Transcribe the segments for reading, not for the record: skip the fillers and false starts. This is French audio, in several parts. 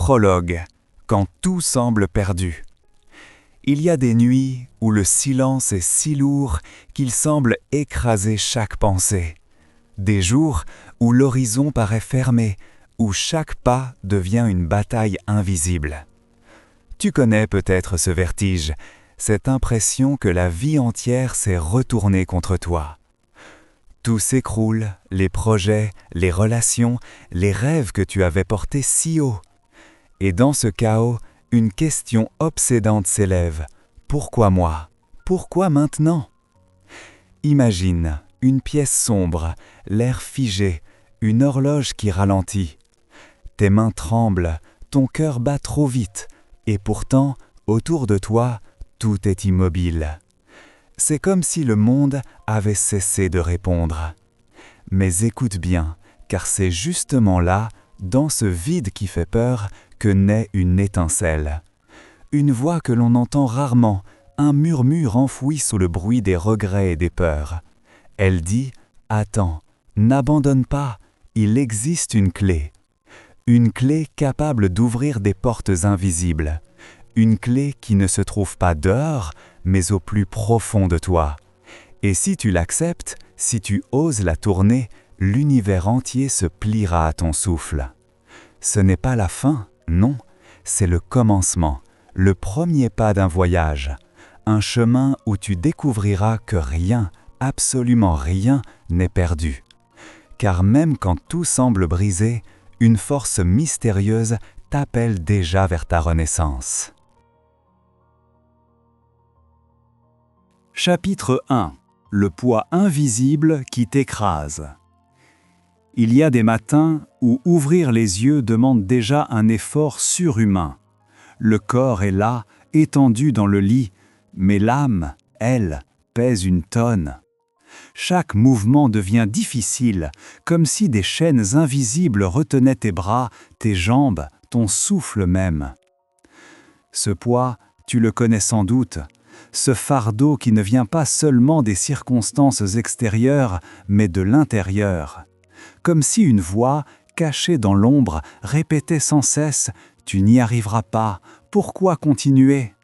Prologue, quand tout semble perdu. Il y a des nuits où le silence est si lourd qu'il semble écraser chaque pensée. Des jours où l'horizon paraît fermé, où chaque pas devient une bataille invisible. Tu connais peut-être ce vertige, cette impression que la vie entière s'est retournée contre toi. Tout s'écroule, les projets, les relations, les rêves que tu avais portés si haut. Et dans ce chaos, une question obsédante s'élève. Pourquoi moi? Pourquoi maintenant? Imagine une pièce sombre, l'air figé, une horloge qui ralentit. Tes mains tremblent, ton cœur bat trop vite, et pourtant, autour de toi, tout est immobile. C'est comme si le monde avait cessé de répondre. Mais écoute bien, car c'est justement là, dans ce vide qui fait peur, que naît une étincelle. Une voix que l'on entend rarement, un murmure enfoui sous le bruit des regrets et des peurs. Elle dit « Attends, n'abandonne pas, il existe une clé. Une clé capable d'ouvrir des portes invisibles. Une clé qui ne se trouve pas dehors, mais au plus profond de toi. Et si tu l'acceptes, si tu oses la tourner, l'univers entier se pliera à ton souffle. Ce n'est pas la fin, non, c'est le commencement, le premier pas d'un voyage, un chemin où tu découvriras que rien, absolument rien, n'est perdu. Car même quand tout semble brisé, une force mystérieuse t'appelle déjà vers ta renaissance. Chapitre 1. Le poids invisible qui t'écrase. Il y a des matins où ouvrir les yeux demande déjà un effort surhumain. Le corps est là, étendu dans le lit, mais l'âme, elle, pèse une tonne. Chaque mouvement devient difficile, comme si des chaînes invisibles retenaient tes bras, tes jambes, ton souffle même. Ce poids, tu le connais sans doute, ce fardeau qui ne vient pas seulement des circonstances extérieures, mais de l'intérieur. Comme si une voix, cachée dans l'ombre, répétait sans cesse « Tu n'y arriveras pas, pourquoi continuer ?»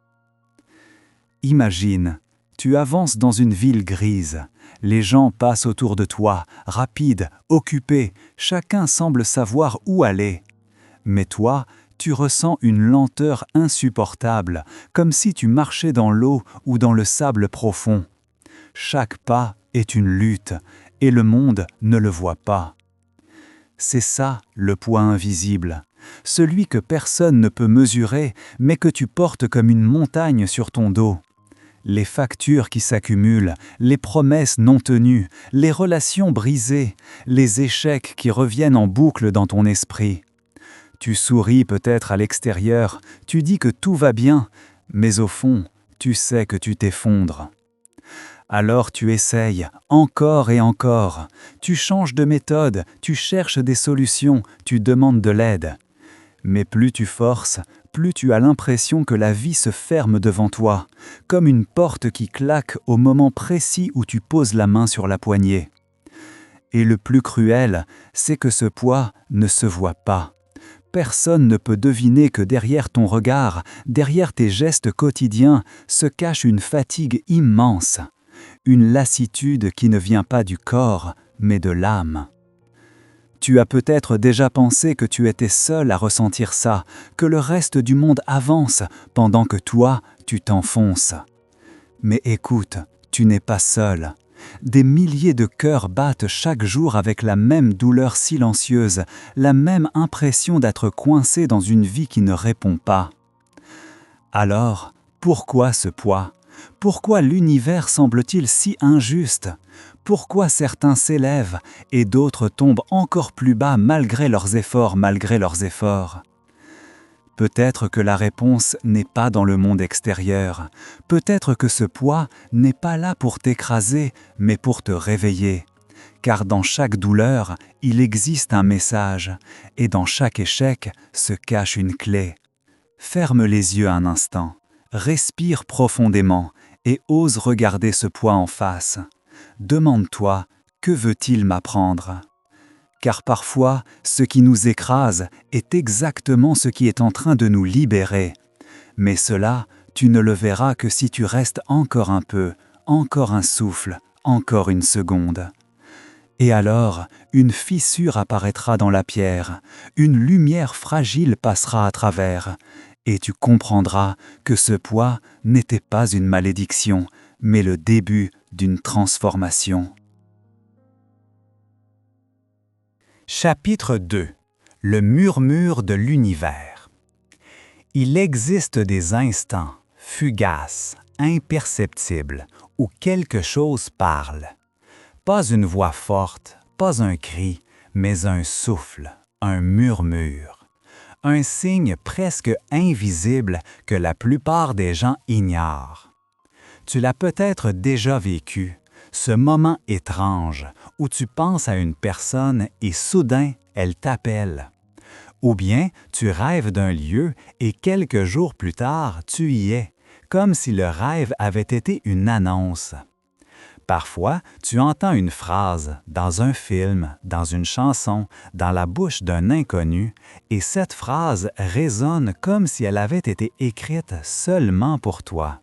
Imagine, tu avances dans une ville grise. Les gens passent autour de toi, rapides, occupés, chacun semble savoir où aller. Mais toi, tu ressens une lenteur insupportable, comme si tu marchais dans l'eau ou dans le sable profond. Chaque pas est une lutte, et le monde ne le voit pas. C'est ça le poids invisible, celui que personne ne peut mesurer, mais que tu portes comme une montagne sur ton dos. Les factures qui s'accumulent, les promesses non tenues, les relations brisées, les échecs qui reviennent en boucle dans ton esprit. Tu souris peut-être à l'extérieur, tu dis que tout va bien, mais au fond, tu sais que tu t'effondres. Alors tu essayes, encore et encore, tu changes de méthode, tu cherches des solutions, tu demandes de l'aide. Mais plus tu forces, plus tu as l'impression que la vie se ferme devant toi, comme une porte qui claque au moment précis où tu poses la main sur la poignée. Et le plus cruel, c'est que ce poids ne se voit pas. Personne ne peut deviner que derrière ton regard, derrière tes gestes quotidiens, se cache une fatigue immense. Une lassitude qui ne vient pas du corps, mais de l'âme. Tu as peut-être déjà pensé que tu étais seul à ressentir ça, que le reste du monde avance pendant que toi, tu t'enfonces. Mais écoute, tu n'es pas seul. Des milliers de cœurs battent chaque jour avec la même douleur silencieuse, la même impression d'être coincé dans une vie qui ne répond pas. Alors, pourquoi ce poids ? Pourquoi l'univers semble-t-il si injuste? Pourquoi certains s'élèvent et d'autres tombent encore plus bas malgré leurs efforts, Peut-être que la réponse n'est pas dans le monde extérieur. Peut-être que ce poids n'est pas là pour t'écraser, mais pour te réveiller. Car dans chaque douleur, il existe un message, et dans chaque échec se cache une clé. Ferme les yeux un instant, respire profondément et ose regarder ce poids en face. Demande-toi, que veut-il m'apprendre ? car parfois, ce qui nous écrase est exactement ce qui est en train de nous libérer. Mais cela, tu ne le verras que si tu restes encore un peu, encore un souffle, encore une seconde. Et alors, une fissure apparaîtra dans la pierre, une lumière fragile passera à travers, et tu comprendras que ce poids n'était pas une malédiction, mais le début d'une transformation. Chapitre 2. Le murmure de l'univers. Il existe des instants, fugaces, imperceptibles, où quelque chose parle. Pas une voix forte, pas un cri, mais un souffle, un murmure. Un signe presque invisible que la plupart des gens ignorent. Tu l'as peut-être déjà vécu, ce moment étrange où tu penses à une personne et soudain, elle t'appelle. Ou bien tu rêves d'un lieu et quelques jours plus tard, tu y es, comme si le rêve avait été une annonce. Parfois, tu entends une phrase dans un film, dans une chanson, dans la bouche d'un inconnu, et cette phrase résonne comme si elle avait été écrite seulement pour toi.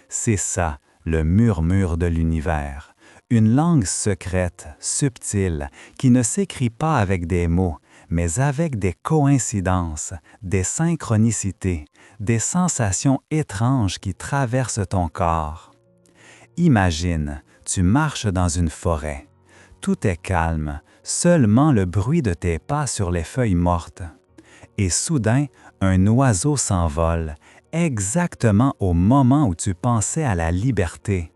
C'est ça, le murmure de l'univers. Une langue secrète, subtile, qui ne s'écrit pas avec des mots, mais avec des coïncidences, des synchronicités, des sensations étranges qui traversent ton corps. Imagine, tu marches dans une forêt. Tout est calme, seulement le bruit de tes pas sur les feuilles mortes. Et soudain, un oiseau s'envole, exactement au moment où tu pensais à la liberté.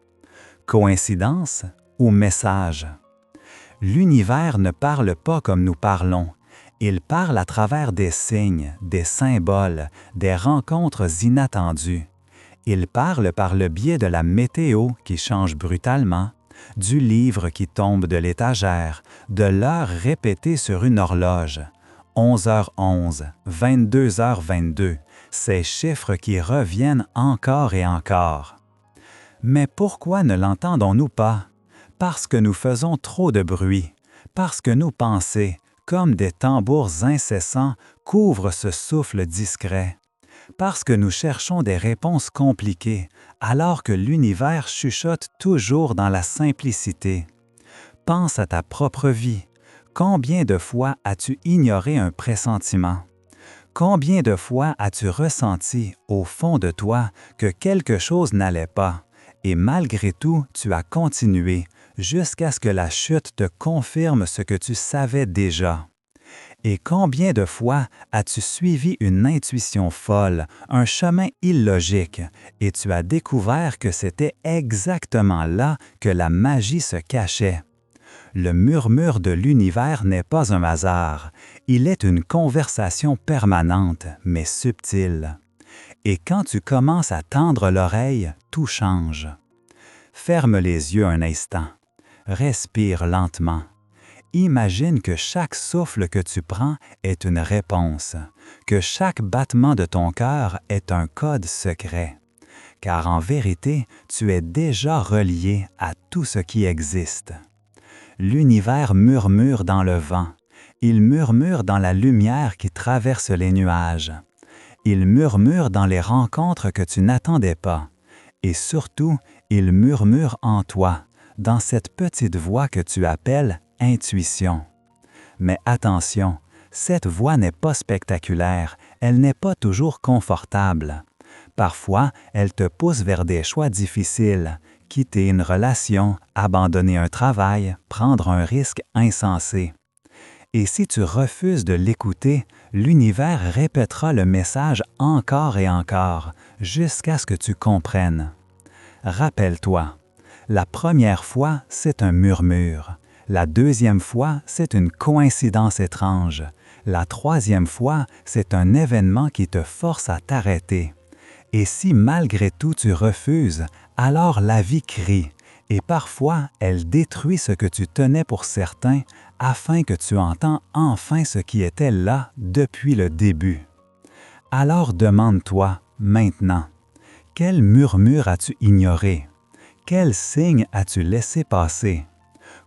Coïncidence ou message? L'univers ne parle pas comme nous parlons. Il parle à travers des signes, des symboles, des rencontres inattendues. Il parle par le biais de la météo qui change brutalement, du livre qui tombe de l'étagère, de l'heure répétée sur une horloge. 11h11, 22h22, ces chiffres qui reviennent encore et encore. Mais pourquoi ne l'entendons-nous pas? Parce que nous faisons trop de bruit, parce que nos pensées, comme des tambours incessants, couvrent ce souffle discret. Parce que nous cherchons des réponses compliquées, alors que l'univers chuchote toujours dans la simplicité. Pense à ta propre vie. Combien de fois as-tu ignoré un pressentiment? Combien de fois as-tu ressenti, au fond de toi, que quelque chose n'allait pas, et malgré tout, tu as continué, jusqu'à ce que la chute te confirme ce que tu savais déjà? Et combien de fois as-tu suivi une intuition folle, un chemin illogique, et tu as découvert que c'était exactement là que la magie se cachait? Le murmure de l'univers n'est pas un hasard, il est une conversation permanente, mais subtile. Et quand tu commences à tendre l'oreille, tout change. Ferme les yeux un instant. Respire lentement. Imagine que chaque souffle que tu prends est une réponse, que chaque battement de ton cœur est un code secret. Car en vérité, tu es déjà relié à tout ce qui existe. L'univers murmure dans le vent. Il murmure dans la lumière qui traverse les nuages. Il murmure dans les rencontres que tu n'attendais pas. Et surtout, il murmure en toi, dans cette petite voix que tu appelles intuition. Mais attention, cette voix n'est pas spectaculaire, elle n'est pas toujours confortable. Parfois, elle te pousse vers des choix difficiles, quitter une relation, abandonner un travail, prendre un risque insensé. Et si tu refuses de l'écouter, l'univers répétera le message encore et encore, jusqu'à ce que tu comprennes. Rappelle-toi, la première fois, c'est un murmure. La deuxième fois, c'est une coïncidence étrange. La troisième fois, c'est un événement qui te force à t'arrêter. Et si malgré tout tu refuses, alors la vie crie, et parfois elle détruit ce que tu tenais pour certain afin que tu entends enfin ce qui était là depuis le début. Alors demande-toi, maintenant, quel murmure as-tu ignoré? Quel signe as-tu laissé passer?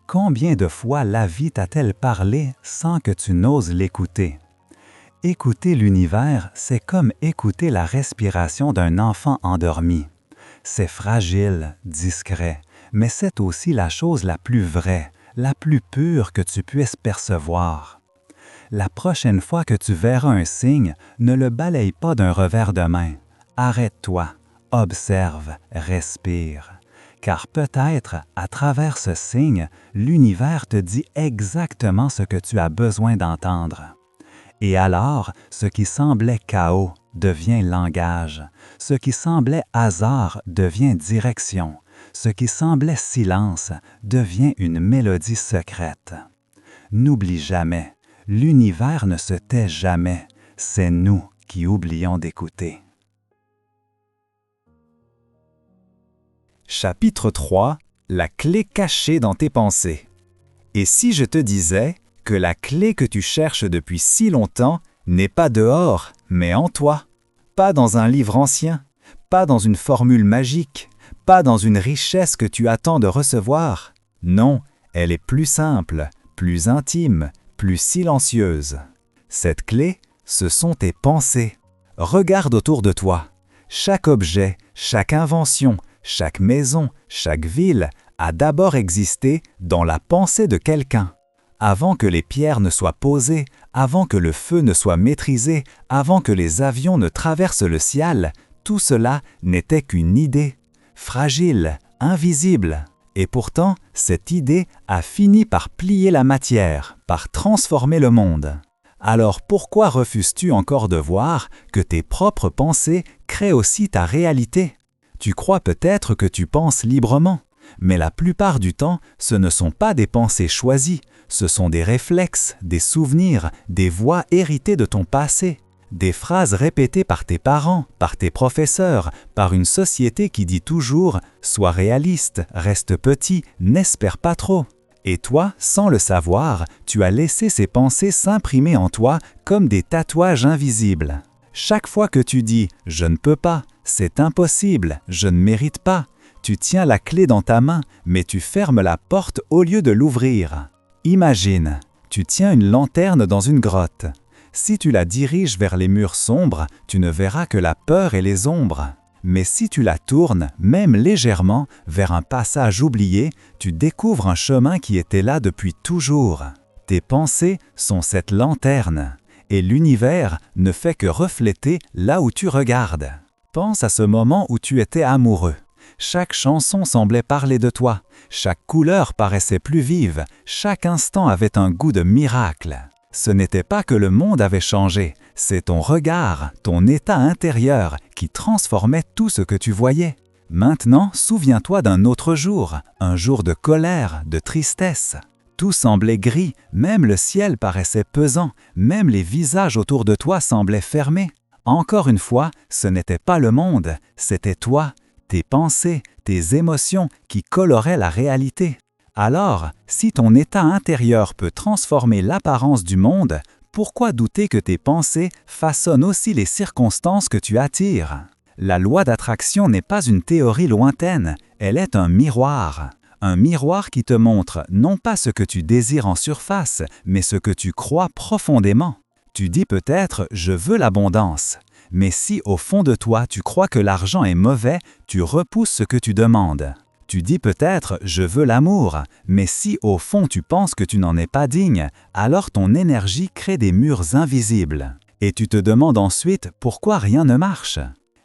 Combien de fois la vie t'a-t-elle parlé sans que tu n'oses l'écouter? Écouter l'univers, c'est comme écouter la respiration d'un enfant endormi. C'est fragile, discret, mais c'est aussi la chose la plus vraie, la plus pure que tu puisses percevoir. La prochaine fois que tu verras un signe, ne le balaye pas d'un revers de main. Arrête-toi, observe, respire. Car peut-être, à travers ce signe, l'univers te dit exactement ce que tu as besoin d'entendre. Et alors, ce qui semblait chaos devient langage, ce qui semblait hasard devient direction, ce qui semblait silence devient une mélodie secrète. N'oublie jamais, l'univers ne se tait jamais, c'est nous qui oublions d'écouter. Chapitre 3. La clé cachée dans tes pensées. Et si je te disais que la clé que tu cherches depuis si longtemps n'est pas dehors, mais en toi, pas dans un livre ancien, pas dans une formule magique, pas dans une richesse que tu attends de recevoir. Non, elle est plus simple, plus intime, plus silencieuse. Cette clé, ce sont tes pensées. Regarde autour de toi. Chaque objet, chaque invention, chaque maison, chaque ville a d'abord existé dans la pensée de quelqu'un. Avant que les pierres ne soient posées, avant que le feu ne soit maîtrisé, avant que les avions ne traversent le ciel, tout cela n'était qu'une idée, fragile, invisible. Et pourtant, cette idée a fini par plier la matière, par transformer le monde. Alors pourquoi refuses-tu encore de voir que tes propres pensées créent aussi ta réalité? Tu crois peut-être que tu penses librement, mais la plupart du temps, ce ne sont pas des pensées choisies, ce sont des réflexes, des souvenirs, des voix héritées de ton passé, des phrases répétées par tes parents, par tes professeurs, par une société qui dit toujours « sois réaliste, reste petit, n'espère pas trop ». Et toi, sans le savoir, tu as laissé ces pensées s'imprimer en toi comme des tatouages invisibles. Chaque fois que tu dis « je ne peux pas »,« c'est impossible »,« je ne mérite pas », tu tiens la clé dans ta main, mais tu fermes la porte au lieu de l'ouvrir. Imagine, tu tiens une lanterne dans une grotte. Si tu la diriges vers les murs sombres, tu ne verras que la peur et les ombres. Mais si tu la tournes, même légèrement, vers un passage oublié, tu découvres un chemin qui était là depuis toujours. Tes pensées sont cette lanterne, et l'univers ne fait que refléter là où tu regardes. Pense à ce moment où tu étais amoureux. Chaque chanson semblait parler de toi, chaque couleur paraissait plus vive, chaque instant avait un goût de miracle. Ce n'était pas que le monde avait changé, c'est ton regard, ton état intérieur qui transformait tout ce que tu voyais. Maintenant, souviens-toi d'un autre jour, un jour de colère, de tristesse. Tout semblait gris, même le ciel paraissait pesant, même les visages autour de toi semblaient fermés. Encore une fois, ce n'était pas le monde, c'était toi, tes pensées, tes émotions qui coloraient la réalité. Alors, si ton état intérieur peut transformer l'apparence du monde, pourquoi douter que tes pensées façonnent aussi les circonstances que tu attires? La loi d'attraction n'est pas une théorie lointaine, elle est un miroir qui te montre non pas ce que tu désires en surface, mais ce que tu crois profondément. Tu dis peut-être « je veux l'abondance ». Mais si au fond de toi tu crois que l'argent est mauvais, tu repousses ce que tu demandes. Tu dis peut-être « je veux l'amour », mais si au fond tu penses que tu n'en es pas digne, alors ton énergie crée des murs invisibles. Et tu te demandes ensuite pourquoi rien ne marche.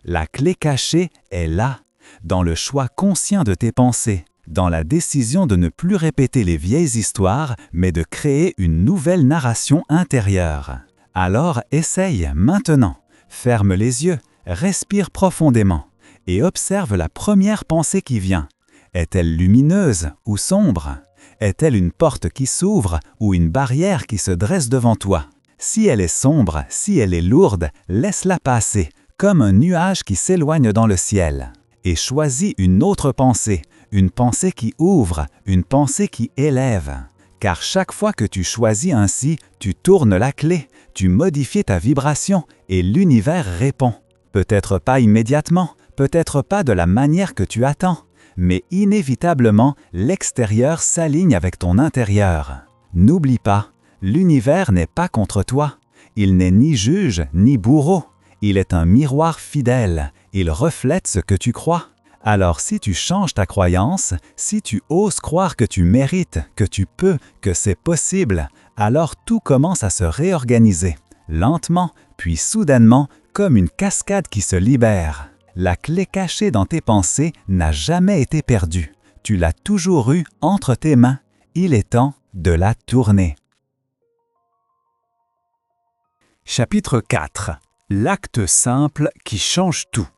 La clé cachée est là, dans le choix conscient de tes pensées, dans la décision de ne plus répéter les vieilles histoires, mais de créer une nouvelle narration intérieure. Alors essaye maintenant. Ferme les yeux, respire profondément et observe la première pensée qui vient. Est-elle lumineuse ou sombre? Est-elle une porte qui s'ouvre ou une barrière qui se dresse devant toi? Si elle est sombre, si elle est lourde, laisse-la passer, comme un nuage qui s'éloigne dans le ciel. Et choisis une autre pensée, une pensée qui ouvre, une pensée qui élève. Car chaque fois que tu choisis ainsi, tu tournes la clé, tu modifies ta vibration et l'univers répond. Peut-être pas immédiatement, peut-être pas de la manière que tu attends, Mais inévitablement, l'extérieur s'aligne avec ton intérieur. N'oublie pas, l'univers n'est pas contre toi. Il n'est ni juge ni bourreau. Il est un miroir fidèle. Il reflète ce que tu crois. Alors si tu changes ta croyance, si tu oses croire que tu mérites, que tu peux, que c'est possible, alors tout commence à se réorganiser, lentement, puis soudainement, comme une cascade qui se libère. La clé cachée dans tes pensées n'a jamais été perdue. Tu l'as toujours eue entre tes mains. Il est temps de la tourner. Chapitre 4. L'acte simple qui change tout.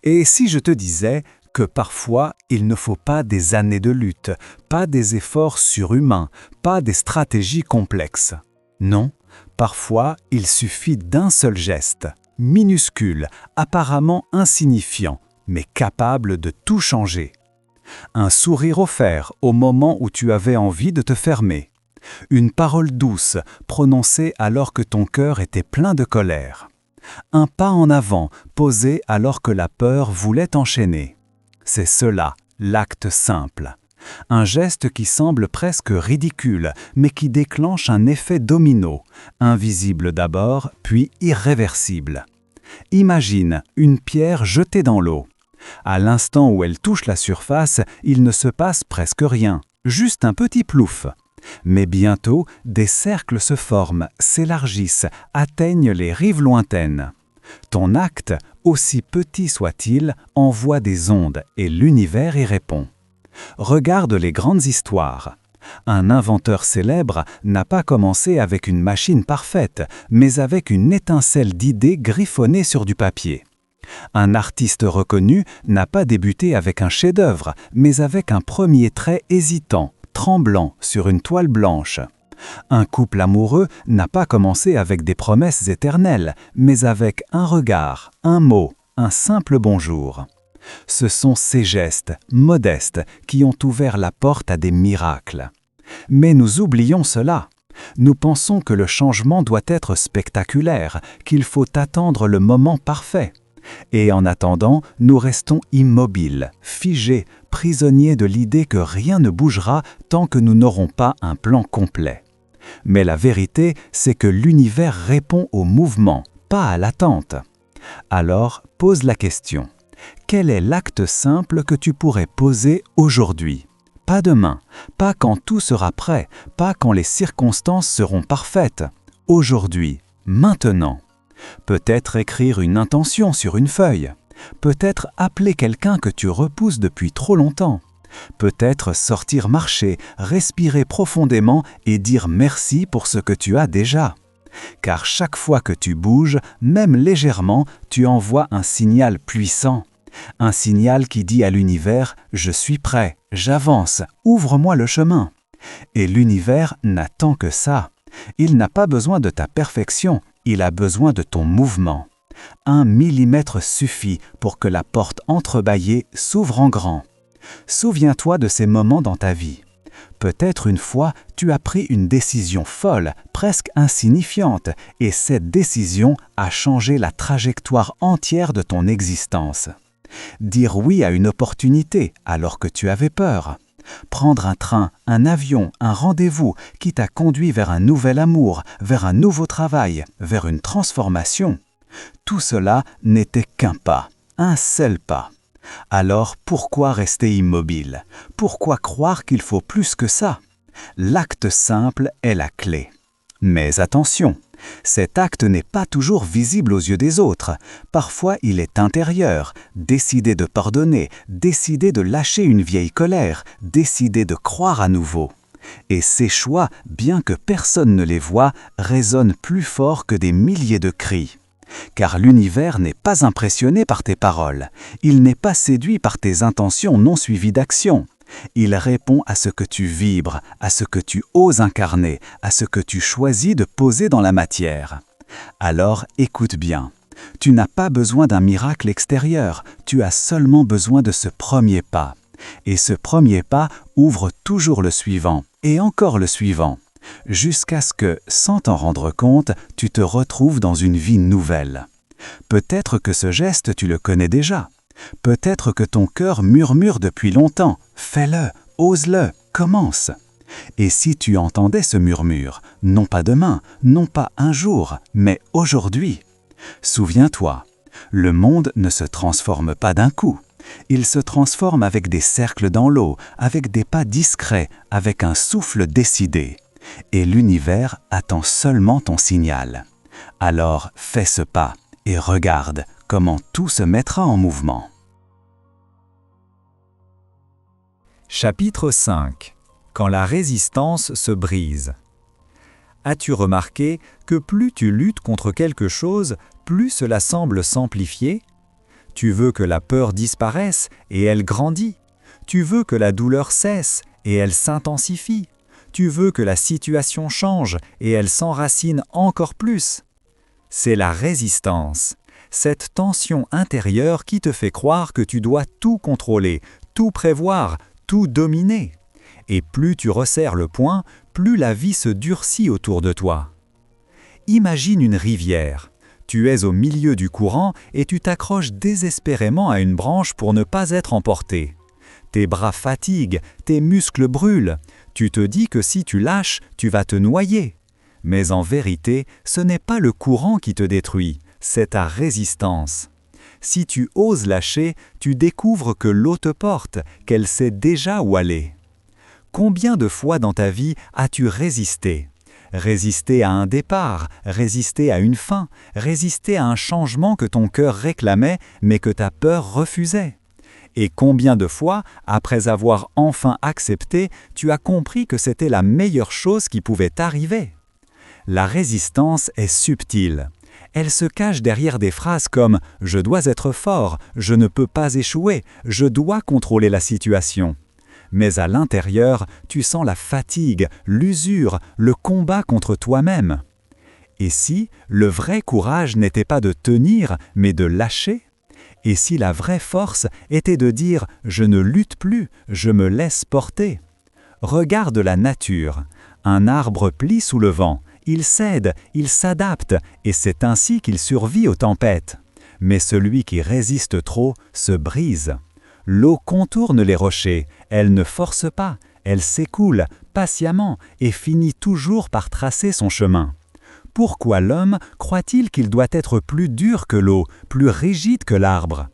Et si je te disais que parfois il ne faut pas des années de lutte, pas des efforts surhumains, pas des stratégies complexes? Non, parfois il suffit d'un seul geste, minuscule, apparemment insignifiant, mais capable de tout changer. Un sourire offert au moment où tu avais envie de te fermer. Une parole douce prononcée alors que ton cœur était plein de colère. Un pas en avant posé alors que la peur voulait enchaîner. C'est cela, l'acte simple. Un geste qui semble presque ridicule, mais qui déclenche un effet domino, invisible d'abord, puis irréversible. Imagine une pierre jetée dans l'eau. À l'instant où elle touche la surface, il ne se passe presque rien, juste un petit plouf. Mais bientôt, des cercles se forment, s'élargissent, atteignent les rives lointaines. Ton acte, aussi petit soit-il, envoie des ondes et l'univers y répond. Regarde les grandes histoires. Un inventeur célèbre n'a pas commencé avec une machine parfaite, mais avec une étincelle d'idées griffonnées sur du papier. Un artiste reconnu n'a pas débuté avec un chef-d'œuvre, mais avec un premier trait hésitant, tremblant sur une toile blanche. Un couple amoureux n'a pas commencé avec des promesses éternelles, mais avec un regard, un mot, un simple bonjour. Ce sont ces gestes, modestes, qui ont ouvert la porte à des miracles. Mais nous oublions cela. Nous pensons que le changement doit être spectaculaire, qu'il faut attendre le moment parfait. Et en attendant, nous restons immobiles, figés, prisonniers de l'idée que rien ne bougera tant que nous n'aurons pas un plan complet. Mais la vérité, c'est que l'univers répond au mouvement, pas à l'attente. Alors, pose la question. Quel est l'acte simple que tu pourrais poser aujourd'hui? Pas demain, pas quand tout sera prêt, pas quand les circonstances seront parfaites. Aujourd'hui, maintenant. Peut-être écrire une intention sur une feuille. Peut-être appeler quelqu'un que tu repousses depuis trop longtemps. Peut-être sortir marcher, respirer profondément et dire merci pour ce que tu as déjà. Car chaque fois que tu bouges, même légèrement, tu envoies un signal puissant. Un signal qui dit à l'univers « Je suis prêt, j'avance, ouvre-moi le chemin ». Et l'univers n'attend que ça. Il n'a pas besoin de ta perfection, il a besoin de ton mouvement. 1 millimètre suffit pour que la porte entrebâillée s'ouvre en grand. Souviens-toi de ces moments dans ta vie. Peut-être une fois, tu as pris une décision folle, presque insignifiante, et cette décision a changé la trajectoire entière de ton existence. Dire oui à une opportunité alors que tu avais peur. Prendre un train, un avion, un rendez-vous qui t'a conduit vers un nouvel amour, vers un nouveau travail, vers une transformation. Tout cela n'était qu'un pas, un seul pas. Alors pourquoi rester immobile? Pourquoi croire qu'il faut plus que ça? L'acte simple est la clé. Mais attention, cet acte n'est pas toujours visible aux yeux des autres. Parfois il est intérieur, décider de pardonner, décider de lâcher une vieille colère, décider de croire à nouveau. Et ces choix, bien que personne ne les voie, résonnent plus fort que des milliers de cris. Car l'univers n'est pas impressionné par tes paroles. Il n'est pas séduit par tes intentions non suivies d'action. Il répond à ce que tu vibres, à ce que tu oses incarner, à ce que tu choisis de poser dans la matière. Alors écoute bien. Tu n'as pas besoin d'un miracle extérieur, tu as seulement besoin de ce premier pas. Et ce premier pas ouvre toujours le suivant, et encore le suivant. Jusqu'à ce que, sans t'en rendre compte, tu te retrouves dans une vie nouvelle. Peut-être que ce geste, tu le connais déjà. Peut-être que ton cœur murmure depuis longtemps. Fais-le, ose-le, commence. Et si tu entendais ce murmure, non pas demain, non pas un jour, mais aujourd'hui, souviens-toi, le monde ne se transforme pas d'un coup. Il se transforme avec des cercles dans l'eau, avec des pas discrets, avec un souffle décidé. Et l'univers attend seulement ton signal. Alors fais ce pas et regarde comment tout se mettra en mouvement. Chapitre 5. Quand la résistance se brise. As-tu remarqué que plus tu luttes contre quelque chose, plus cela semble s'amplifier? Tu veux que la peur disparaisse et elle grandit. Tu veux que la douleur cesse et elle s'intensifie. Tu veux que la situation change et elle s'enracine encore plus. C'est la résistance, cette tension intérieure qui te fait croire que tu dois tout contrôler, tout prévoir, tout dominer. Et plus tu resserres le poing, plus la vie se durcit autour de toi. Imagine une rivière. Tu es au milieu du courant et tu t'accroches désespérément à une branche pour ne pas être emporté. Tes bras fatiguent, tes muscles brûlent. Tu te dis que si tu lâches, tu vas te noyer. Mais en vérité, ce n'est pas le courant qui te détruit, c'est ta résistance. Si tu oses lâcher, tu découvres que l'eau te porte, qu'elle sait déjà où aller. Combien de fois dans ta vie as-tu résisté? Résister à un départ, résister à une fin, résister à un changement que ton cœur réclamait mais que ta peur refusait. Et combien de fois, après avoir enfin accepté, tu as compris que c'était la meilleure chose qui pouvait t'arriver? La résistance est subtile. Elle se cache derrière des phrases comme « je dois être fort »,« je ne peux pas échouer »,« je dois contrôler la situation ». Mais à l'intérieur, tu sens la fatigue, l'usure, le combat contre toi-même. Et si le vrai courage n'était pas de tenir, mais de lâcher? Et si la vraie force était de dire « je ne lutte plus, je me laisse porter ». Regarde la nature. Un arbre plie sous le vent, il cède, il s'adapte, et c'est ainsi qu'il survit aux tempêtes. Mais celui qui résiste trop se brise. L'eau contourne les rochers, elle ne force pas, elle s'écoule patiemment et finit toujours par tracer son chemin. Pourquoi l'homme croit-il qu'il doit être plus dur que l'eau, plus rigide que l'arbre?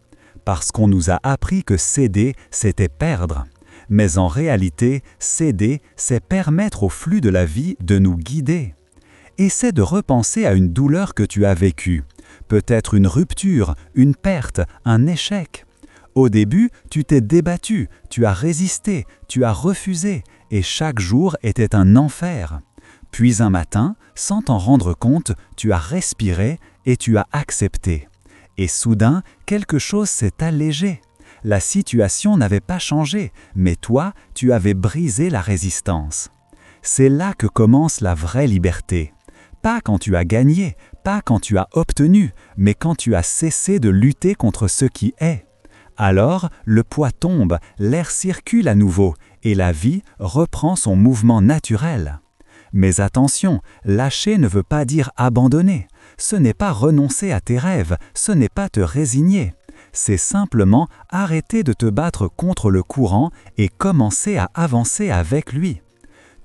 Parce qu'on nous a appris que céder, c'était perdre. Mais en réalité, céder, c'est permettre au flux de la vie de nous guider. Essaie de repenser à une douleur que tu as vécue, peut-être une rupture, une perte, un échec. Au début, tu t'es débattu, tu as résisté, tu as refusé, et chaque jour était un enfer. Puis un matin, sans t'en rendre compte, tu as respiré et tu as accepté. Et soudain, quelque chose s'est allégé. La situation n'avait pas changé, mais toi, tu avais brisé la résistance. C'est là que commence la vraie liberté. Pas quand tu as gagné, pas quand tu as obtenu, mais quand tu as cessé de lutter contre ce qui est. Alors, le poids tombe, l'air circule à nouveau, et la vie reprend son mouvement naturel. Mais attention, lâcher ne veut pas dire abandonner. Ce n'est pas renoncer à tes rêves, ce n'est pas te résigner. C'est simplement arrêter de te battre contre le courant et commencer à avancer avec lui.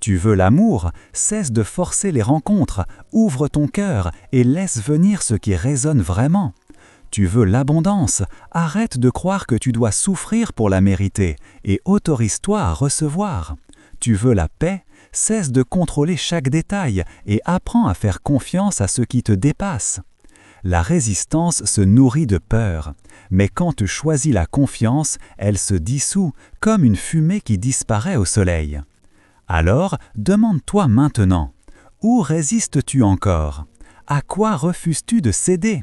Tu veux l'amour, cesse de forcer les rencontres, ouvre ton cœur et laisse venir ce qui résonne vraiment. Tu veux l'abondance, arrête de croire que tu dois souffrir pour la mériter et autorise-toi à recevoir. Tu veux la paix, cesse de contrôler chaque détail et apprends à faire confiance à ce qui te dépasse. La résistance se nourrit de peur, mais quand tu choisis la confiance, elle se dissout comme une fumée qui disparaît au soleil. Alors, demande-toi maintenant, où résistes-tu encore? À quoi refuses-tu de céder?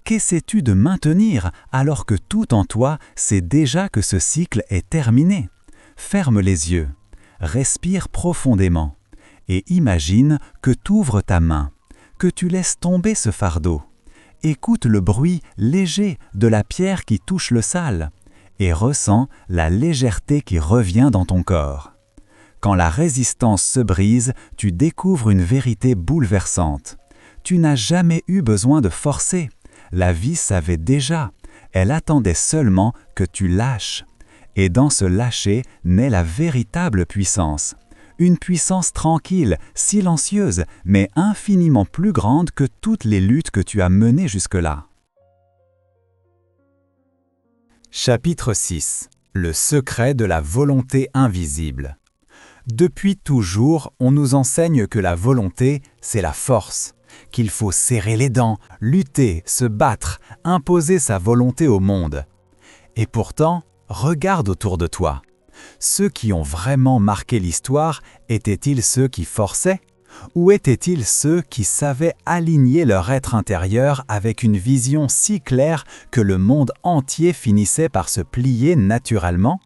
Qu'essaies-tu de maintenir alors que tout en toi sait déjà que ce cycle est terminé? Ferme les yeux, respire profondément et imagine que tu ouvres ta main, que tu laisses tomber ce fardeau. Écoute le bruit léger de la pierre qui touche le sable et ressens la légèreté qui revient dans ton corps. Quand la résistance se brise, tu découvres une vérité bouleversante. Tu n'as jamais eu besoin de forcer. La vie savait déjà. Elle attendait seulement que tu lâches. Et dans ce lâcher naît la véritable puissance. Une puissance tranquille, silencieuse, mais infiniment plus grande que toutes les luttes que tu as menées jusque-là. Chapitre 6. Le secret de la volonté invisible. Depuis toujours, on nous enseigne que la volonté, c'est la force, qu'il faut serrer les dents, lutter, se battre, imposer sa volonté au monde. Et pourtant, regarde autour de toi. Ceux qui ont vraiment marqué l'histoire, étaient-ils ceux qui forçaient? Ou étaient-ils ceux qui savaient aligner leur être intérieur avec une vision si claire que le monde entier finissait par se plier naturellement?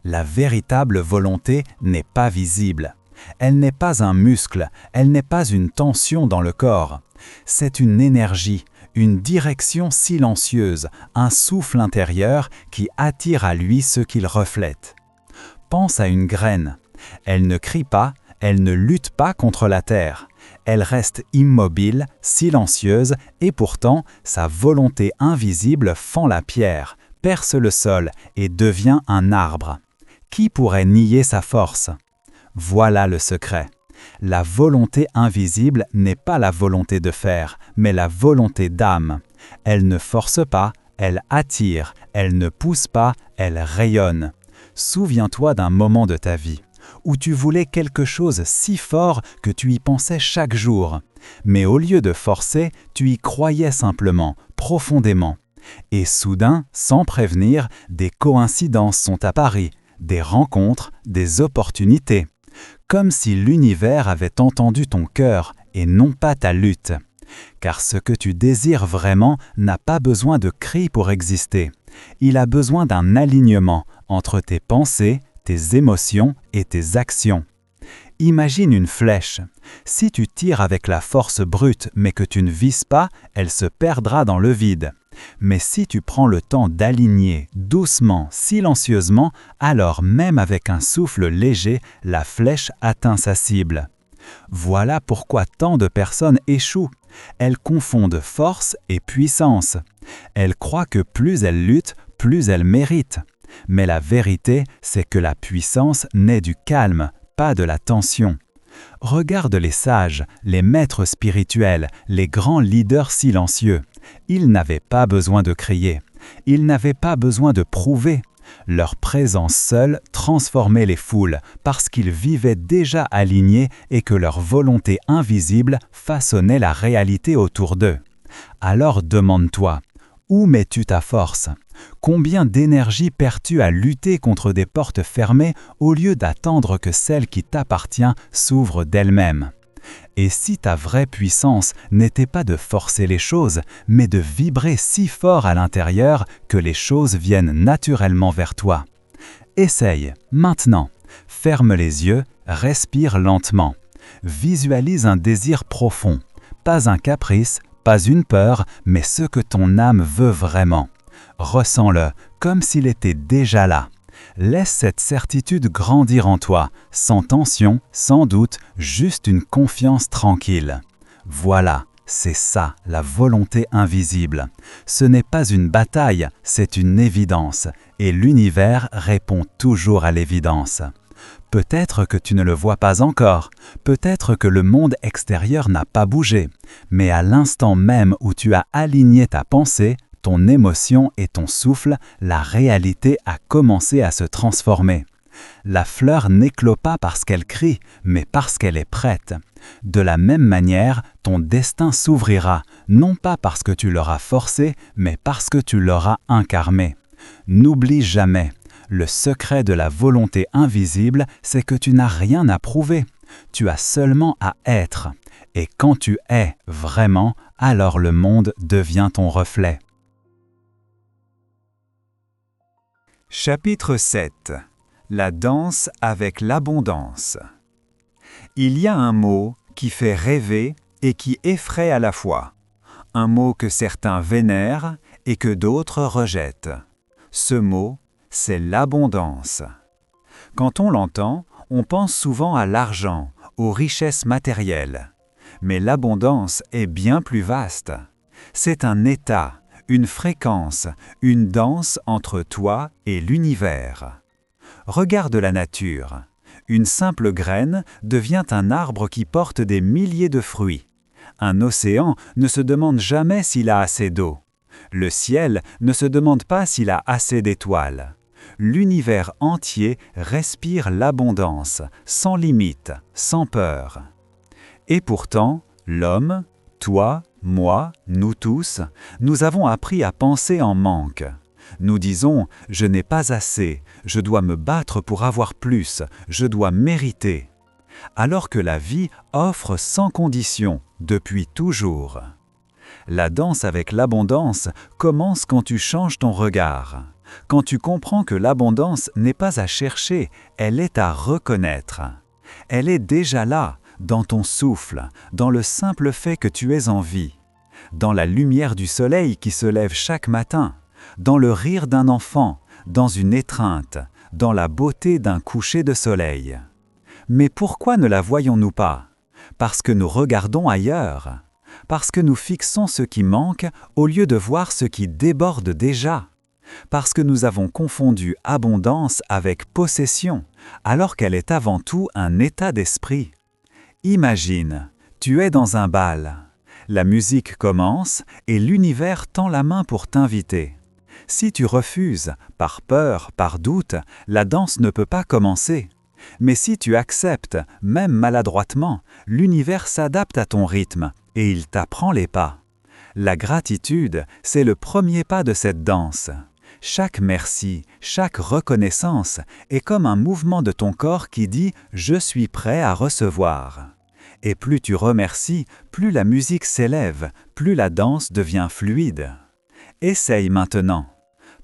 La véritable volonté n'est pas visible. Elle n'est pas un muscle, elle n'est pas une tension dans le corps. C'est une énergie, une direction silencieuse, un souffle intérieur qui attire à lui ce qu'il reflète. Pense à une graine. Elle ne crie pas, elle ne lutte pas contre la terre. Elle reste immobile, silencieuse, et pourtant, sa volonté invisible fend la pierre, perce le sol et devient un arbre. Qui pourrait nier sa force? Voilà le secret. La volonté invisible n'est pas la volonté de faire, mais la volonté d'âme. Elle ne force pas, elle attire, elle ne pousse pas, elle rayonne. Souviens-toi d'un moment de ta vie où tu voulais quelque chose si fort que tu y pensais chaque jour. Mais au lieu de forcer, tu y croyais simplement, profondément. Et soudain, sans prévenir, des coïncidences sont apparues, des rencontres, des opportunités. Comme si l'univers avait entendu ton cœur et non pas ta lutte. Car ce que tu désires vraiment n'a pas besoin de cris pour exister. Il a besoin d'un alignement entre tes pensées, tes émotions et tes actions. Imagine une flèche. Si tu tires avec la force brute mais que tu ne vises pas, elle se perdra dans le vide. Mais si tu prends le temps d'aligner, doucement, silencieusement, alors même avec un souffle léger, la flèche atteint sa cible. Voilà pourquoi tant de personnes échouent. Elles confondent force et puissance. Elles croient que plus elles luttent, plus elles méritent. Mais la vérité, c'est que la puissance naît du calme, pas de la tension. Regarde les sages, les maîtres spirituels, les grands leaders silencieux. Ils n'avaient pas besoin de crier. Ils n'avaient pas besoin de prouver. Leur présence seule transformait les foules parce qu'ils vivaient déjà alignés et que leur volonté invisible façonnait la réalité autour d'eux. Alors demande-toi, où mets-tu ta force? Combien d'énergie perds-tu à lutter contre des portes fermées au lieu d'attendre que celle qui t'appartient s'ouvre d'elle-même? Et si ta vraie puissance n'était pas de forcer les choses, mais de vibrer si fort à l'intérieur que les choses viennent naturellement vers toi? Essaye, maintenant. Ferme les yeux, respire lentement. Visualise un désir profond, pas un caprice, pas une peur, mais ce que ton âme veut vraiment. Ressens-le comme s'il était déjà là. Laisse cette certitude grandir en toi, sans tension, sans doute, juste une confiance tranquille. Voilà, c'est ça, la volonté invisible. Ce n'est pas une bataille, c'est une évidence, et l'univers répond toujours à l'évidence. Peut-être que tu ne le vois pas encore, peut-être que le monde extérieur n'a pas bougé, mais à l'instant même où tu as aligné ta pensée, ton émotion et ton souffle, la réalité a commencé à se transformer. La fleur n'éclot pas parce qu'elle crie, mais parce qu'elle est prête. De la même manière, ton destin s'ouvrira, non pas parce que tu l'auras forcé, mais parce que tu l'auras incarné. N'oublie jamais, le secret de la volonté invisible, c'est que tu n'as rien à prouver. Tu as seulement à être. Et quand tu es vraiment, alors le monde devient ton reflet. Chapitre 7. La danse avec l'abondance. Il y a un mot qui fait rêver et qui effraie à la fois. Un mot que certains vénèrent et que d'autres rejettent. Ce mot, c'est l'abondance. Quand on l'entend, on pense souvent à l'argent, aux richesses matérielles. Mais l'abondance est bien plus vaste. C'est un état, une fréquence, une danse entre toi et l'univers. Regarde la nature. Une simple graine devient un arbre qui porte des milliers de fruits. Un océan ne se demande jamais s'il a assez d'eau. Le ciel ne se demande pas s'il a assez d'étoiles. L'univers entier respire l'abondance, sans limite, sans peur. Et pourtant, l'homme, toi, moi, nous tous, nous avons appris à penser en manque. Nous disons « je n'ai pas assez, je dois me battre pour avoir plus, je dois mériter », alors que la vie offre sans condition, depuis toujours. La danse avec l'abondance commence quand tu changes ton regard, quand tu comprends que l'abondance n'est pas à chercher, elle est à reconnaître. Elle est déjà là, dans ton souffle, dans le simple fait que tu es en vie, dans la lumière du soleil qui se lève chaque matin, dans le rire d'un enfant, dans une étreinte, dans la beauté d'un coucher de soleil. Mais pourquoi ne la voyons-nous pas? Parce que nous regardons ailleurs, parce que nous fixons ce qui manque au lieu de voir ce qui déborde déjà, parce que nous avons confondu abondance avec possession, alors qu'elle est avant tout un état d'esprit. Imagine, tu es dans un bal. La musique commence et l'univers tend la main pour t'inviter. Si tu refuses, par peur, par doute, la danse ne peut pas commencer. Mais si tu acceptes, même maladroitement, l'univers s'adapte à ton rythme et il t'apprend les pas. La gratitude, c'est le premier pas de cette danse. Chaque merci, chaque reconnaissance est comme un mouvement de ton corps qui dit « je suis prêt à recevoir ». Et plus tu remercies, plus la musique s'élève, plus la danse devient fluide. Essaye maintenant.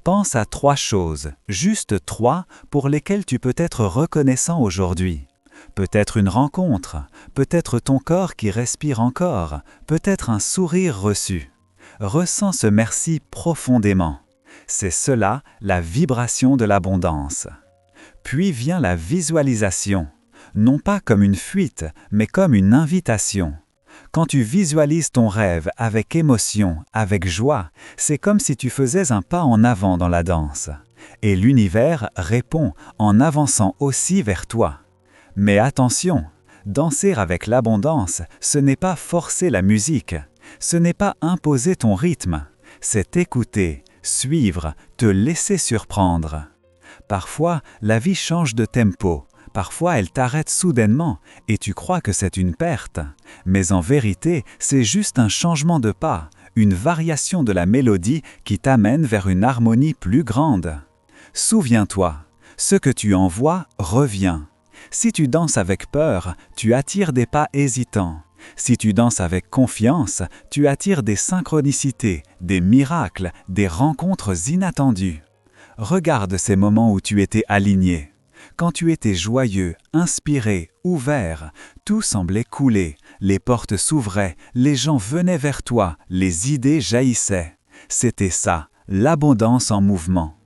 Pense à 3 choses, juste 3, pour lesquelles tu peux être reconnaissant aujourd'hui. Peut-être une rencontre, peut-être ton corps qui respire encore, peut-être un sourire reçu. Ressens ce merci profondément. C'est cela, la vibration de l'abondance. Puis vient la visualisation, non pas comme une fuite, mais comme une invitation. Quand tu visualises ton rêve avec émotion, avec joie, c'est comme si tu faisais un pas en avant dans la danse. Et l'univers répond en avançant aussi vers toi. Mais attention, danser avec l'abondance, ce n'est pas forcer la musique, ce n'est pas imposer ton rythme, c'est écouter, suivre, te laisser surprendre. Parfois, la vie change de tempo. Parfois, elle t'arrête soudainement et tu crois que c'est une perte. Mais en vérité, c'est juste un changement de pas, une variation de la mélodie qui t'amène vers une harmonie plus grande. Souviens-toi, ce que tu envoies revient. Si tu danses avec peur, tu attires des pas hésitants. Si tu danses avec confiance, tu attires des synchronicités, des miracles, des rencontres inattendues. Regarde ces moments où tu étais aligné. Quand tu étais joyeux, inspiré, ouvert, tout semblait couler, les portes s'ouvraient, les gens venaient vers toi, les idées jaillissaient. C'était ça, l'abondance en mouvement.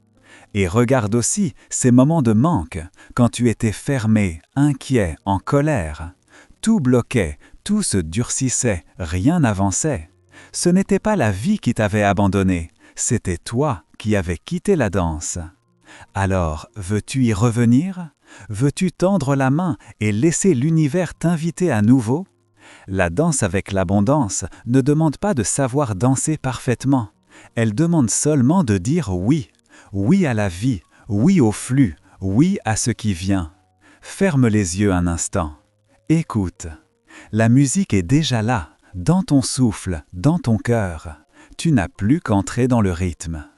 Et regarde aussi ces moments de manque, quand tu étais fermé, inquiet, en colère. Tout bloquait, tout se durcissait, rien n'avançait. Ce n'était pas la vie qui t'avait abandonné, c'était toi qui avais quitté la danse. Alors, veux-tu y revenir? Veux-tu tendre la main et laisser l'univers t'inviter à nouveau? La danse avec l'abondance ne demande pas de savoir danser parfaitement. Elle demande seulement de dire oui. Oui à la vie, oui au flux, oui à ce qui vient. Ferme les yeux un instant. Écoute. La musique est déjà là, dans ton souffle, dans ton cœur. Tu n'as plus qu'entrer dans le rythme.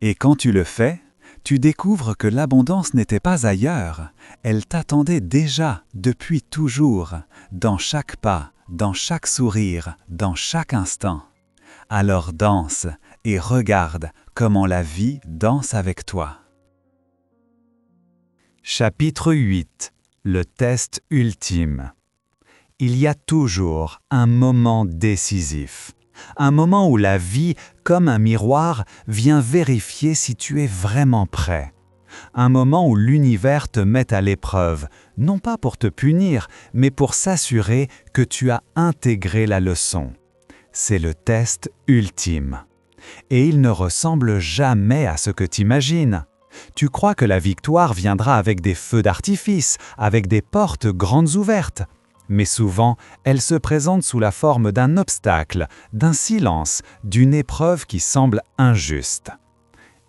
Et quand tu le fais, tu découvres que l'abondance n'était pas ailleurs, elle t'attendait déjà, depuis toujours, dans chaque pas, dans chaque sourire, dans chaque instant. Alors danse et regarde comment la vie danse avec toi. Chapitre 8. Le test ultime. Il y a toujours un moment décisif. Un moment où la vie, comme un miroir, vient vérifier si tu es vraiment prêt. Un moment où l'univers te met à l'épreuve, non pas pour te punir, mais pour s'assurer que tu as intégré la leçon. C'est le test ultime. Et il ne ressemble jamais à ce que t'imagines. Tu crois que la victoire viendra avec des feux d'artifice, avec des portes grandes ouvertes. Mais souvent, elle se présente sous la forme d'un obstacle, d'un silence, d'une épreuve qui semble injuste.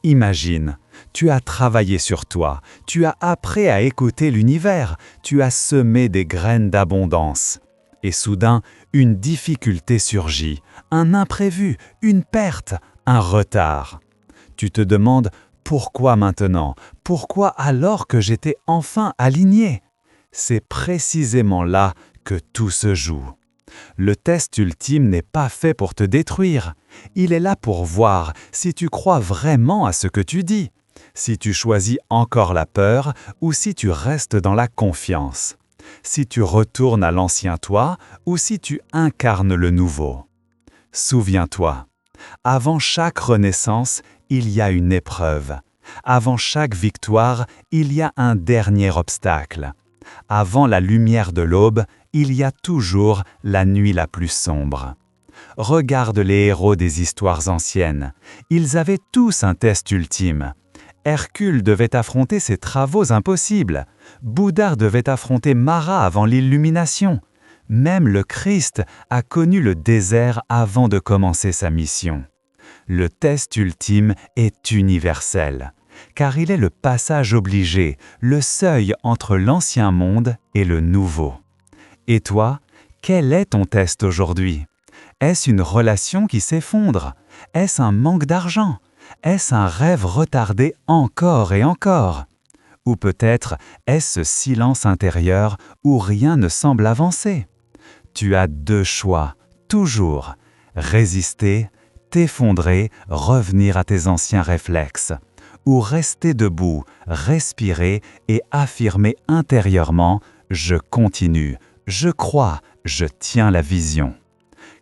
Imagine, tu as travaillé sur toi, tu as appris à écouter l'univers, tu as semé des graines d'abondance. Et soudain, une difficulté surgit, un imprévu, une perte, un retard. Tu te demandes pourquoi maintenant? Pourquoi alors que j'étais enfin aligné? C'est précisément là que tout se joue. Le test ultime n'est pas fait pour te détruire. Il est là pour voir si tu crois vraiment à ce que tu dis, si tu choisis encore la peur ou si tu restes dans la confiance, si tu retournes à l'ancien toi ou si tu incarnes le nouveau. Souviens-toi, avant chaque renaissance, il y a une épreuve. Avant chaque victoire, il y a un dernier obstacle. Avant la lumière de l'aube, il y a toujours la nuit la plus sombre. Regarde les héros des histoires anciennes. Ils avaient tous un test ultime. Hercule devait affronter ses travaux impossibles. Bouddha devait affronter Mara avant l'illumination. Même le Christ a connu le désert avant de commencer sa mission. Le test ultime est universel, car il est le passage obligé, le seuil entre l'ancien monde et le nouveau. Et toi, quel est ton test aujourd'hui? Est-ce une relation qui s'effondre? Est-ce un manque d'argent? Est-ce un rêve retardé encore et encore? Ou peut-être est-ce ce silence intérieur où rien ne semble avancer? Tu as deux choix, toujours. Résister, t'effondrer, revenir à tes anciens réflexes. Ou rester debout, respirer et affirmer intérieurement « Je continue, je crois, je tiens la vision ».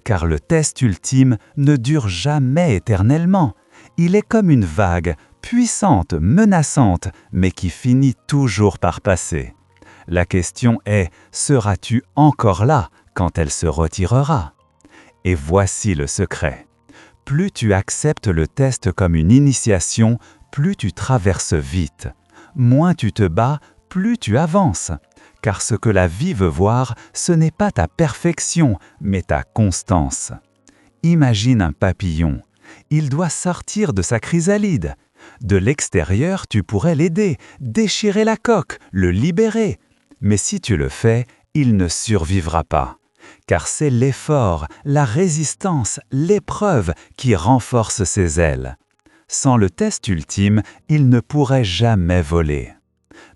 Car le test ultime ne dure jamais éternellement. Il est comme une vague, puissante, menaçante, mais qui finit toujours par passer. La question est, seras-tu encore là quand elle se retirera? Et voici le secret. Plus tu acceptes le test comme une initiation, plus tu traverses vite. Moins tu te bats, plus tu avances. Car ce que la vie veut voir, ce n'est pas ta perfection, mais ta constance. Imagine un papillon. Il doit sortir de sa chrysalide. De l'extérieur, tu pourrais l'aider, déchirer la coque, le libérer. Mais si tu le fais, il ne survivra pas. Car c'est l'effort, la résistance, l'épreuve qui renforce ses ailes. Sans le test ultime, il ne pourrait jamais voler.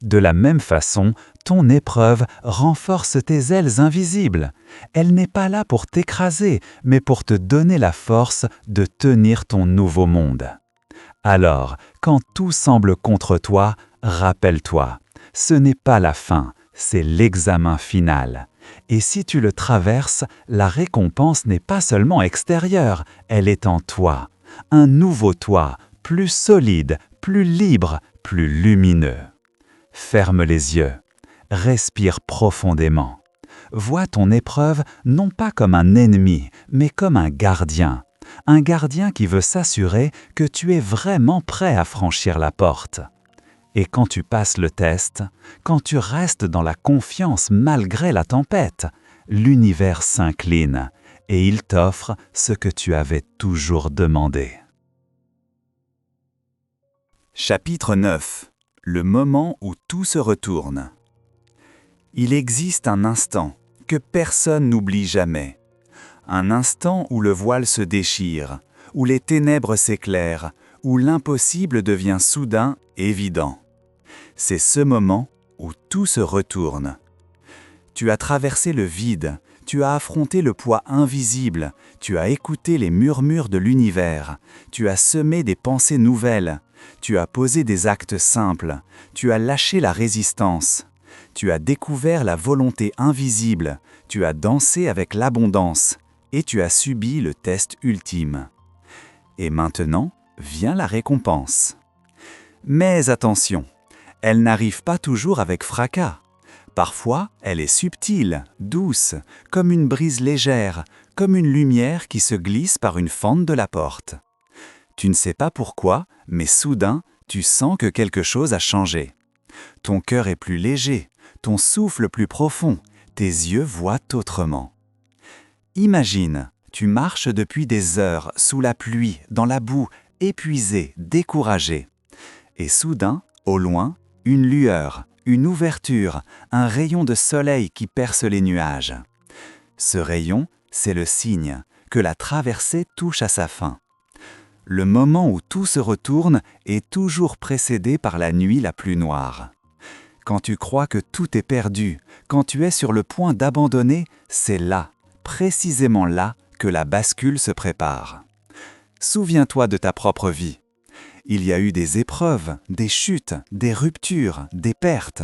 De la même façon, ton épreuve renforce tes ailes invisibles. Elle n'est pas là pour t'écraser, mais pour te donner la force de tenir ton nouveau monde. Alors, quand tout semble contre toi, rappelle-toi, ce n'est pas la fin, c'est l'examen final. Et si tu le traverses, la récompense n'est pas seulement extérieure, elle est en toi. Un nouveau toi, plus solide, plus libre, plus lumineux. Ferme les yeux, respire profondément. Vois ton épreuve non pas comme un ennemi, mais comme un gardien qui veut s'assurer que tu es vraiment prêt à franchir la porte. Et quand tu passes le test, quand tu restes dans la confiance malgré la tempête, l'univers s'incline et il t'offre ce que tu avais toujours demandé. Chapitre 9. Le moment où tout se retourne. Il existe un instant que personne n'oublie jamais. Un instant où le voile se déchire, où les ténèbres s'éclairent, où l'impossible devient soudain évident. C'est ce moment où tout se retourne. Tu as traversé le vide, tu as affronté le poids invisible, tu as écouté les murmures de l'univers, tu as semé des pensées nouvelles, tu as posé des actes simples, tu as lâché la résistance, tu as découvert la volonté invisible, tu as dansé avec l'abondance et tu as subi le test ultime. Et maintenant vient la récompense. Mais attention, elle n'arrive pas toujours avec fracas. Parfois, elle est subtile, douce, comme une brise légère, comme une lumière qui se glisse par une fente de la porte. Tu ne sais pas pourquoi, mais soudain, tu sens que quelque chose a changé. Ton cœur est plus léger, ton souffle plus profond, tes yeux voient autrement. Imagine, tu marches depuis des heures, sous la pluie, dans la boue, épuisé, découragé. Et soudain, au loin, une lueur, une ouverture, un rayon de soleil qui perce les nuages. Ce rayon, c'est le signe que la traversée touche à sa fin. Le moment où tout se retourne est toujours précédé par la nuit la plus noire. Quand tu crois que tout est perdu, quand tu es sur le point d'abandonner, c'est là, précisément là, que la bascule se prépare. Souviens-toi de ta propre vie. Il y a eu des épreuves, des chutes, des ruptures, des pertes.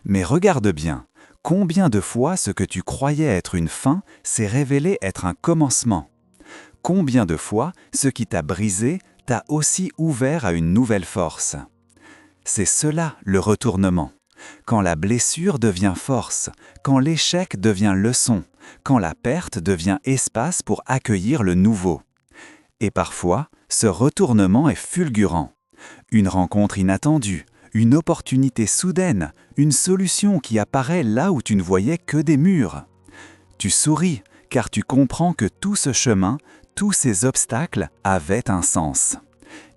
Mais regarde bien, combien de fois ce que tu croyais être une fin s'est révélé être un commencement? Combien de fois ce qui t'a brisé t'a aussi ouvert à une nouvelle force? C'est cela le retournement. Quand la blessure devient force, quand l'échec devient leçon, quand la perte devient espace pour accueillir le nouveau. Et parfois, ce retournement est fulgurant. Une rencontre inattendue, une opportunité soudaine, une solution qui apparaît là où tu ne voyais que des murs. Tu souris car tu comprends que tout ce chemin, tous ces obstacles avaient un sens.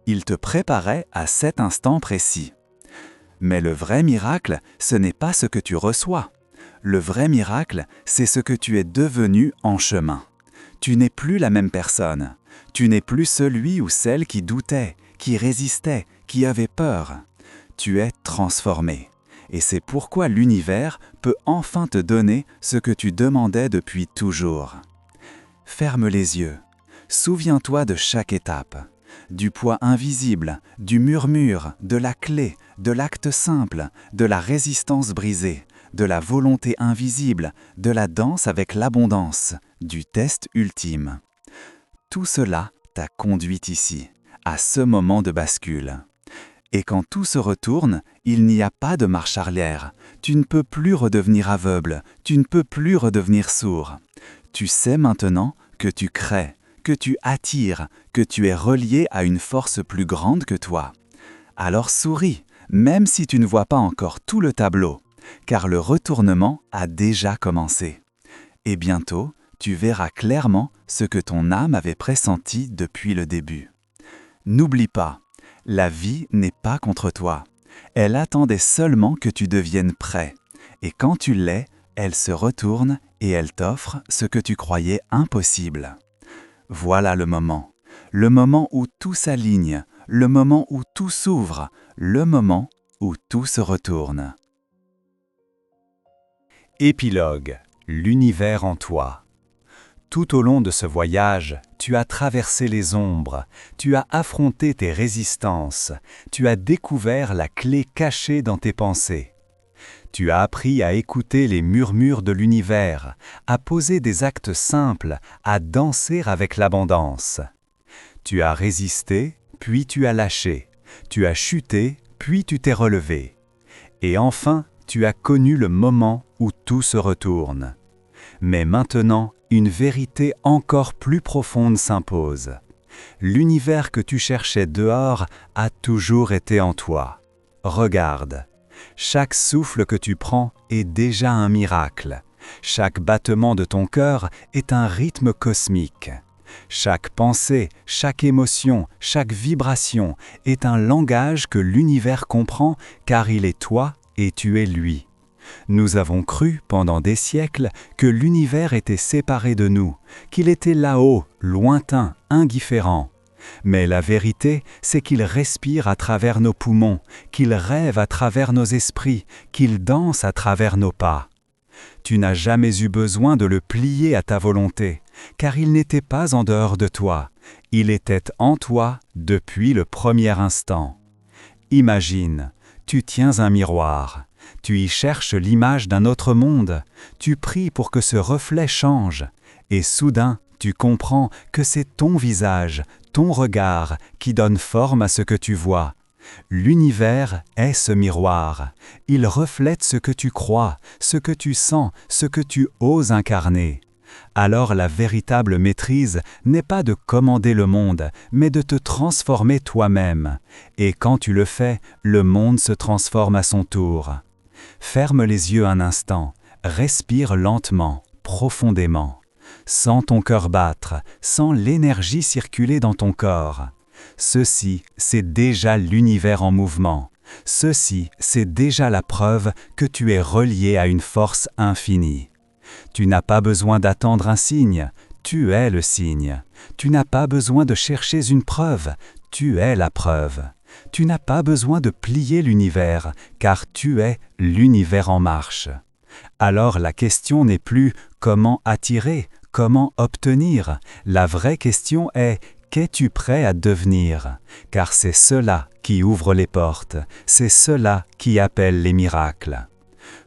Ils te préparaient à cet instant précis. Mais le vrai miracle, ce n'est pas ce que tu reçois. Le vrai miracle, c'est ce que tu es devenu en chemin. Tu n'es plus la même personne. Tu n'es plus celui ou celle qui doutait, qui résistait, qui avait peur. Tu es transformé. Et c'est pourquoi l'univers peut enfin te donner ce que tu demandais depuis toujours. Ferme les yeux. Souviens-toi de chaque étape. Du poids invisible, du murmure, de la clé, de l'acte simple, de la résistance brisée, de la volonté invisible, de la danse avec l'abondance, du test ultime. Tout cela t'a conduit ici, à ce moment de bascule. Et quand tout se retourne, il n'y a pas de marche arrière. Tu ne peux plus redevenir aveugle, tu ne peux plus redevenir sourd. Tu sais maintenant que tu crées, que tu attires, que tu es relié à une force plus grande que toi. Alors souris, même si tu ne vois pas encore tout le tableau, car le retournement a déjà commencé. Et bientôt, tu verras clairement ce que ton âme avait pressenti depuis le début. N'oublie pas, la vie n'est pas contre toi. Elle attendait seulement que tu deviennes prêt. Et quand tu l'es, elle se retourne et elle t'offre ce que tu croyais impossible. Voilà le moment où tout s'aligne, le moment où tout s'ouvre, le moment où tout se retourne. Épilogue, l'univers en toi. Tout au long de ce voyage, tu as traversé les ombres, tu as affronté tes résistances, tu as découvert la clé cachée dans tes pensées. Tu as appris à écouter les murmures de l'univers, à poser des actes simples, à danser avec l'abondance. Tu as résisté, puis tu as lâché. Tu as chuté, puis tu t'es relevé. Et enfin, tu as connu le moment où tout se retourne. Mais maintenant, une vérité encore plus profonde s'impose. L'univers que tu cherchais dehors a toujours été en toi. Regarde. Chaque souffle que tu prends est déjà un miracle. Chaque battement de ton cœur est un rythme cosmique. Chaque pensée, chaque émotion, chaque vibration est un langage que l'univers comprend car il est toi et tu es lui. Nous avons cru pendant des siècles que l'univers était séparé de nous, qu'il était là-haut, lointain, indifférent. Mais la vérité, c'est qu'il respire à travers nos poumons, qu'il rêve à travers nos esprits, qu'il danse à travers nos pas. Tu n'as jamais eu besoin de le plier à ta volonté, car il n'était pas en dehors de toi, il était en toi depuis le premier instant. Imagine, tu tiens un miroir, tu y cherches l'image d'un autre monde, tu pries pour que ce reflet change, et soudain, tu comprends que c'est ton visage, ton regard qui donne forme à ce que tu vois. L'univers est ce miroir. Il reflète ce que tu crois, ce que tu sens, ce que tu oses incarner. Alors la véritable maîtrise n'est pas de commander le monde, mais de te transformer toi-même. Et quand tu le fais, le monde se transforme à son tour. Ferme les yeux un instant, respire lentement, profondément. Sens ton cœur battre, sens l'énergie circuler dans ton corps. Ceci, c'est déjà l'univers en mouvement. Ceci, c'est déjà la preuve que tu es relié à une force infinie. Tu n'as pas besoin d'attendre un signe, tu es le signe. Tu n'as pas besoin de chercher une preuve, tu es la preuve. Tu n'as pas besoin de plier l'univers, car tu es l'univers en marche. Alors la question n'est plus comment attirer, comment obtenir. La vraie question est qu'es-tu prêt à devenir? Car c'est cela qui ouvre les portes, c'est cela qui appelle les miracles.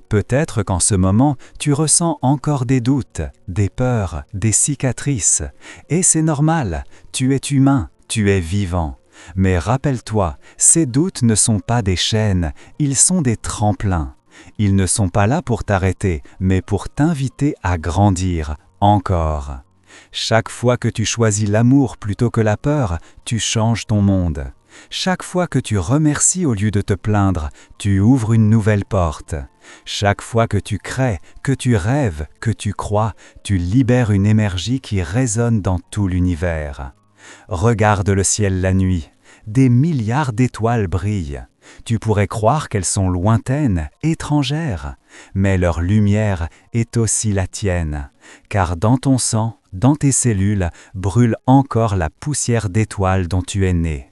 Peut-être qu'en ce moment, tu ressens encore des doutes, des peurs, des cicatrices. Et c'est normal, tu es humain, tu es vivant. Mais rappelle-toi, ces doutes ne sont pas des chaînes, ils sont des tremplins. Ils ne sont pas là pour t'arrêter, mais pour t'inviter à grandir, encore. Chaque fois que tu choisis l'amour plutôt que la peur, tu changes ton monde. Chaque fois que tu remercies au lieu de te plaindre, tu ouvres une nouvelle porte. Chaque fois que tu crées, que tu rêves, que tu crois, tu libères une énergie qui résonne dans tout l'univers. Regarde le ciel la nuit. Des milliards d'étoiles brillent. Tu pourrais croire qu'elles sont lointaines, étrangères, mais leur lumière est aussi la tienne, car dans ton sang, dans tes cellules, brûle encore la poussière d'étoiles dont tu es né.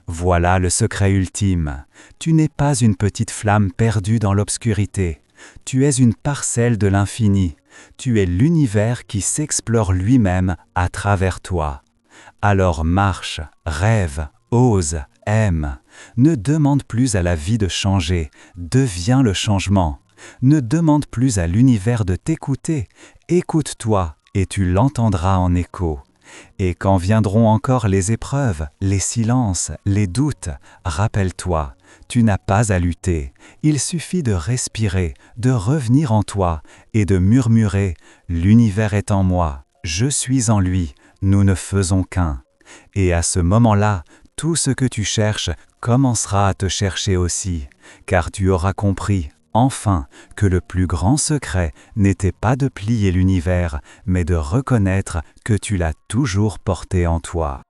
Voilà le secret ultime. Tu n'es pas une petite flamme perdue dans l'obscurité. Tu es une parcelle de l'infini. Tu es l'univers qui s'explore lui-même à travers toi. Alors marche, rêve, ose, aime. Ne demande plus à la vie de changer, deviens le changement. Ne demande plus à l'univers de t'écouter, écoute-toi et tu l'entendras en écho. Et quand viendront encore les épreuves, les silences, les doutes, rappelle-toi, tu n'as pas à lutter. Il suffit de respirer, de revenir en toi et de murmurer « L'univers est en moi, je suis en lui, nous ne faisons qu'un ». Et à ce moment-là, tout ce que tu cherches commencera à te chercher aussi, car tu auras compris, enfin, que le plus grand secret n'était pas de plier l'univers, mais de reconnaître que tu l'as toujours porté en toi.